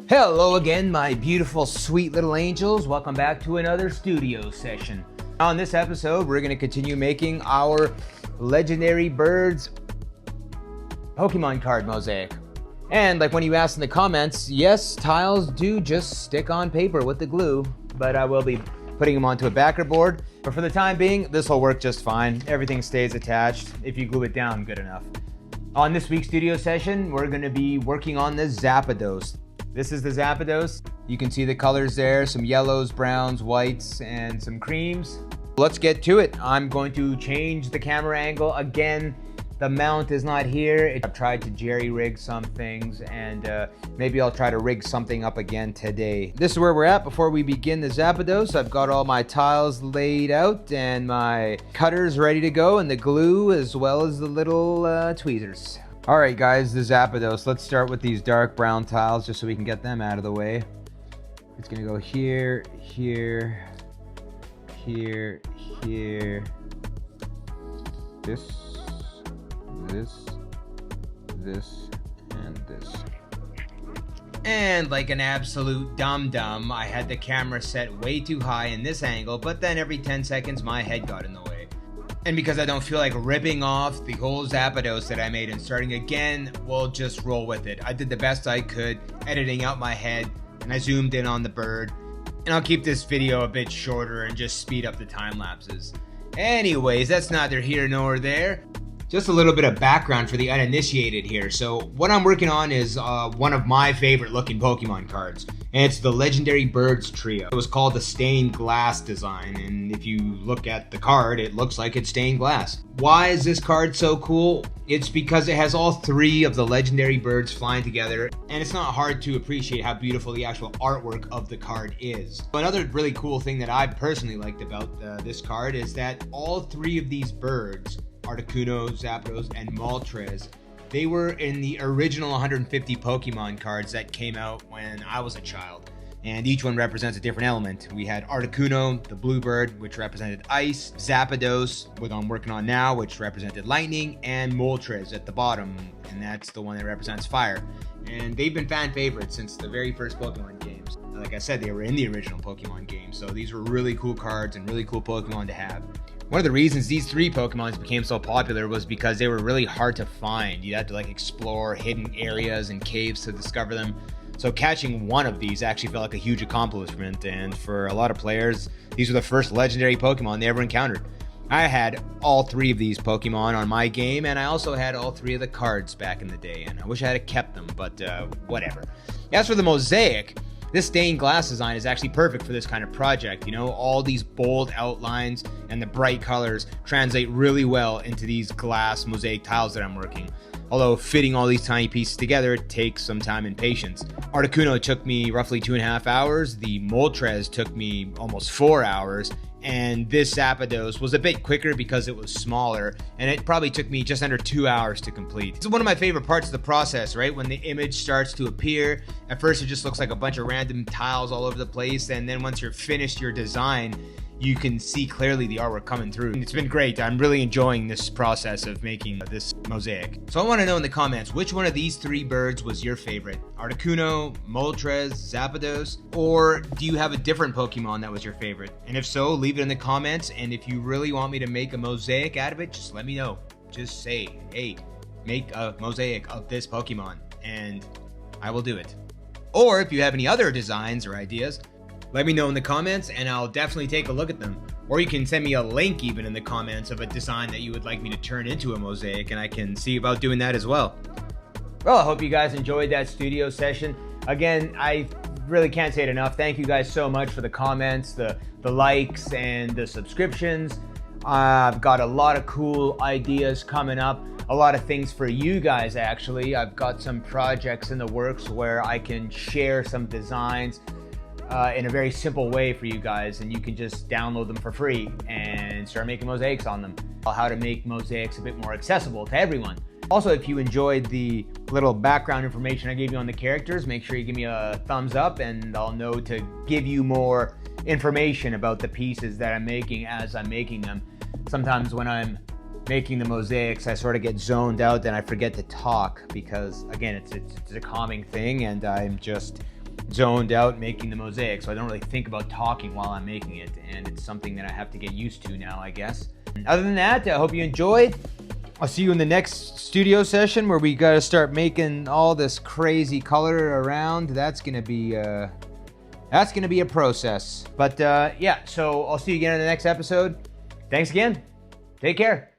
Hello again, my beautiful, sweet little angels. Welcome back to another studio session. On this episode, we're going to continue making our Legendary Birds Pokemon card mosaic. And like when you asked in the comments, yes, tiles do just stick on paper with the glue, but I will be putting them onto a backer board. But for the time being, this will work just fine. Everything stays attached if you glue it down good enough. On this week's studio session, we're going to be working on the Zapados. This is the Zapados. You can see the colors there, some yellows, browns, whites, and some creams. Let's get to it. I'm going to change the camera angle again. The mount is not here. I've tried to jerry-rig some things, and maybe I'll try to rig something up again today. This is where we're at before we begin the Zapados. I've got all my tiles laid out and my cutters ready to go, and the glue as well as the little tweezers. All right, guys, the Zapados. Let's start with these dark brown tiles just so we can get them out of the way. It's gonna go here, here, here, here. This, and this. And like an absolute dum-dum, I had the camera set way too high in this angle, but then every 10 seconds my head got in the way. And because I don't feel like ripping off the whole Zapados that I made and starting again, we'll just roll with it. I did the best I could, editing out my head, and I zoomed in on the bird. And I'll keep this video a bit shorter and just speed up the time lapses. Anyways, that's neither here nor there. Just a little bit of background for the uninitiated here. So what I'm working on is one of my favorite looking Pokemon cards, and it's the Legendary Birds Trio. It was called the stained glass design, and if you look at the card, it looks like it's stained glass. Why is this card so cool? It's because it has all three of the legendary birds flying together, and it's not hard to appreciate how beautiful the actual artwork of the card is. Another really cool thing that I personally liked about this card is that all three of these birds, Articuno, Zapados, and Moltres, they were in the original 150 Pokemon cards that came out when I was a child. And each one represents a different element. We had Articuno, the bluebird, which represented ice, Zapados, what I'm working on now, which represented lightning, and Moltres at the bottom, and that's the one that represents fire. And they've been fan favorites since the very first Pokemon games. Like I said, they were in the original Pokemon games, so these were really cool cards and really cool Pokemon to have. One of the reasons these three Pokemons became so popular was because they were really hard to find. You had to explore hidden areas and caves to discover them. So catching one of these actually felt like a huge accomplishment, and for a lot of players, these were the first legendary Pokemon they ever encountered. I had all three of these Pokemon on my game, and I also had all three of the cards back in the day, and I wish I had kept them, but whatever. As for the Mosaic, this stained glass design is actually perfect for this kind of project. You know, all these bold outlines and the bright colors translate really well into these glass mosaic tiles that I'm working. Although fitting all these tiny pieces together takes some time and patience. Articuno took me roughly 2.5 hours, the Moltres took me almost 4 hours, and this Zapados was a bit quicker because it was smaller, and it probably took me just under 2 hours to complete. It's one of my favorite parts of the process, right? When the image starts to appear, at first it just looks like a bunch of random tiles all over the place, and then once you're finished your design, you can see clearly the artwork coming through. It's been great. I'm really enjoying this process of making this mosaic. So I want to know in the comments, which one of these three birds was your favorite? Articuno, Moltres, Zapados? Or do you have a different Pokemon that was your favorite? And if so, leave it in the comments. And if you really want me to make a mosaic out of it, just let me know. Just say, hey, make a mosaic of this Pokemon, and I will do it. Or if you have any other designs or ideas, let me know in the comments, and I'll definitely take a look at them. Or you can send me a link even in the comments of a design that you would like me to turn into a mosaic, and I can see about doing that as well. Well, I hope you guys enjoyed that studio session. Again, I really can't say it enough. Thank you guys so much for the comments, the likes, and the subscriptions. I've got a lot of cool ideas coming up. A lot of things for you guys, actually. I've got some projects in the works where I can share some designs in a very simple way for you guys, and you can just download them for free and start making mosaics on them. How to make mosaics a bit more accessible to everyone. Also, if you enjoyed the little background information I gave you on the characters, make sure you give me a thumbs up, and I'll know to give you more information about the pieces that I'm making as I'm making them. Sometimes when I'm making the mosaics, I sort of get zoned out and I forget to talk because, again, it's a calming thing, and I'm just zoned out making the mosaic, so I don't really think about talking while I'm making it, and it's something that I have to get used to now, I guess. Other than that, I hope you enjoyed. I'll see you in the next studio session where we gotta start making all this crazy color around. That's gonna be a process. But yeah, so I'll see you again in the next episode. Thanks again. Take care.